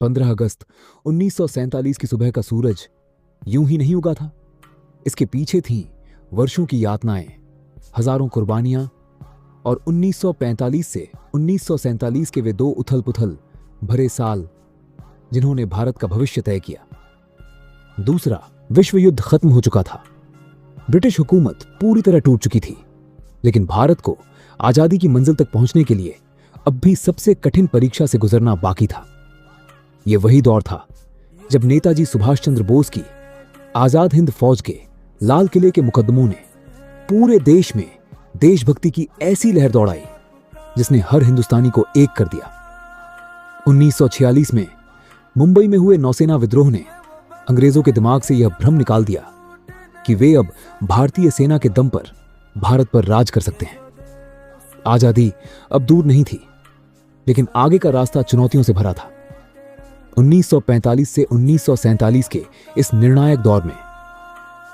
15 अगस्त 1947 की सुबह का सूरज यूं ही नहीं उगा था। इसके पीछे थीं वर्षों की यातनाएं, हजारों कुर्बानियां और 1945 से 1947 के वे दो उथल पुथल भरे साल जिन्होंने भारत का भविष्य तय किया। दूसरा विश्व युद्ध खत्म हो चुका था। ब्रिटिश हुकूमत पूरी तरह टूट चुकी थी, लेकिन भारत को आजादी की मंजिल तक पहुंचने के लिए अब भी सबसे कठिन परीक्षा से गुजरना बाकी था। यह वही दौर था जब नेताजी सुभाष चंद्र बोस की आजाद हिंद फौज के लाल किले के मुकदमों ने पूरे देश में देशभक्ति की ऐसी लहर दौड़ाई जिसने हर हिंदुस्तानी को एक कर दिया। 1946 में मुंबई में हुए नौसेना विद्रोह ने अंग्रेजों के दिमाग से यह भ्रम निकाल दिया कि वे अब भारतीय सेना के दम पर भारत पर राज कर सकते हैं। आजादी अब दूर नहीं थी, लेकिन आगे का रास्ता चुनौतियों से भरा था। 1945 से 1947 के इस निर्णायक दौर में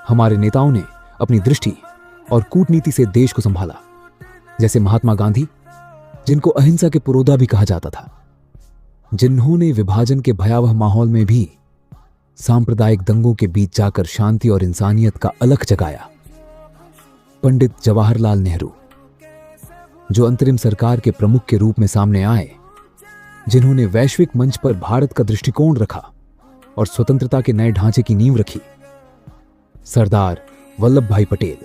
हमारे नेताओं ने अपनी दृष्टि और कूटनीति से देश को संभाला, जैसे महात्मा गांधी, जिनको अहिंसा के पुरोधा भी कहा जाता था, जिन्होंने विभाजन के भयावह माहौल में भी सांप्रदायिक दंगों के बीच जाकर शांति और इंसानियत का अलख जगाया। पंडित जवाहरलाल नेहरू, जो अंतरिम सरकार के प्रमुख के रूप में सामने आए, जिन्होंने वैश्विक मंच पर भारत का दृष्टिकोण रखा और स्वतंत्रता के नए ढांचे की नींव रखी। सरदार वल्लभ भाई पटेल,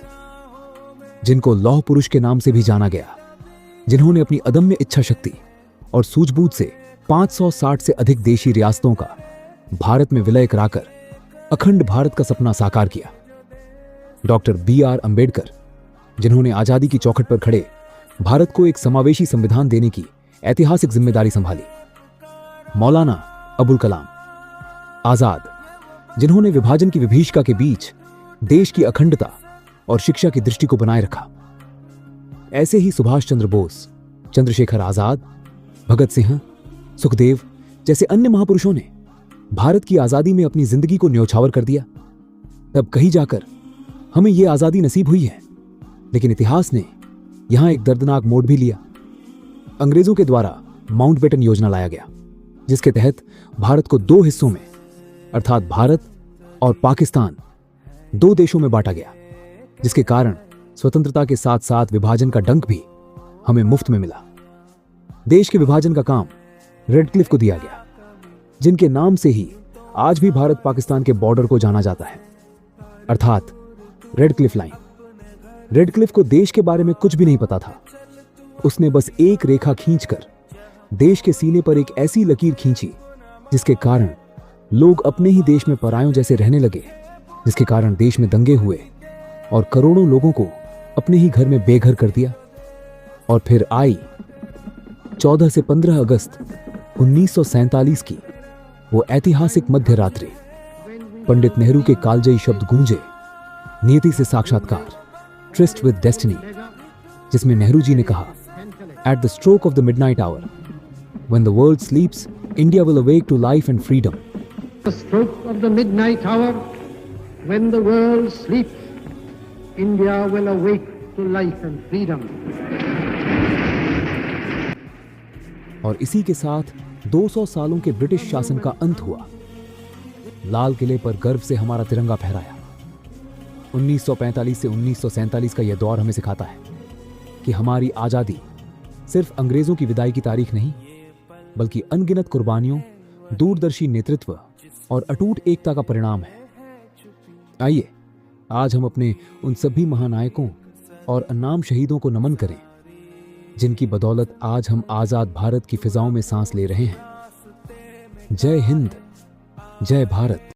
जिनको लौह पुरुष के नाम से भी जाना गया, जिन्होंने अपनी अदम्य इच्छा शक्ति और सूझबूझ से 560 से अधिक देशी रियासतों का भारत में विलय कराकर अखंड भारत का सपना साकार किया। डॉक्टर BR अंबेडकर, जिन्होंने आजादी की चौखट पर खड़े भारत को एक समावेशी संविधान देने की ऐतिहासिक जिम्मेदारी संभाली। मौलाना अबुल कलाम आजाद, जिन्होंने विभाजन की विभीषिका के बीच देश की अखंडता और शिक्षा की दृष्टि को बनाए रखा। ऐसे ही सुभाष चंद्र बोस, चंद्रशेखर आजाद, भगत सिंह, सुखदेव जैसे अन्य महापुरुषों ने भारत की आजादी में अपनी जिंदगी को न्योछावर कर दिया। तब कहीं जाकर हमें यह आजादी नसीब हुई है, लेकिन इतिहास ने यहां एक दर्दनाक मोड़ भी लिया। अंग्रेजों के द्वारा माउंटबेटन योजना लाया गया, जिसके तहत भारत को दो हिस्सों में, अर्थात भारत और पाकिस्तान, दो देशों में बांटा गया, जिसके कारण स्वतंत्रता के साथ साथ विभाजन का डंक भी हमें मुफ्त में मिला। देश के विभाजन का काम रेडक्लिफ को दिया गया, जिनके नाम से ही आज भी भारत पाकिस्तान के बॉर्डर को जाना जाता है, अर्थात रेडक्लिफ लाइन। रेडक्लिफ को देश के बारे में कुछ भी नहीं पता था। उसने बस एक रेखा खींचकर देश के सीने पर एक ऐसी लकीर खींची जिसके कारण लोग अपने ही देश में परायों जैसे रहने लगे, जिसके कारण देश में दंगे हुए और करोड़ों लोगों को अपने ही घर में बेघर कर दिया। और फिर आई 14 से 15 अगस्त 1947 की वो ऐतिहासिक मध्य रात्रि। पंडित नेहरू के कालजयी शब्द गूंजे, नियति से साक्षात्कार, ट्रिस्ट विद डेस्टिनी, जिसमें नेहरू जी ने कहा, at the stroke of the midnight hour, when the world sleeps, India will awake to life and freedom. The stroke of the midnight hour, when the world sleeps, India will awake to life and freedom. और इसी के साथ 200 सालों के British शासन का अंत हुआ। लाल किले पर गर्व से हमारा तिरंगा फहराया। 1945 से 1947 का यह दौर हमें सिखाता है कि हमारी आजादी सिर्फ अंग्रेजों की विदाई की तारीख नहीं, बल्कि अनगिनत कुर्बानियों, दूरदर्शी नेतृत्व और अटूट एकता का परिणाम है। आइए आज हम अपने उन सभी महानायकों और अनाम शहीदों को नमन करें, जिनकी बदौलत आज हम आजाद भारत की फिजाओं में सांस ले रहे हैं। जय हिंद, जय भारत।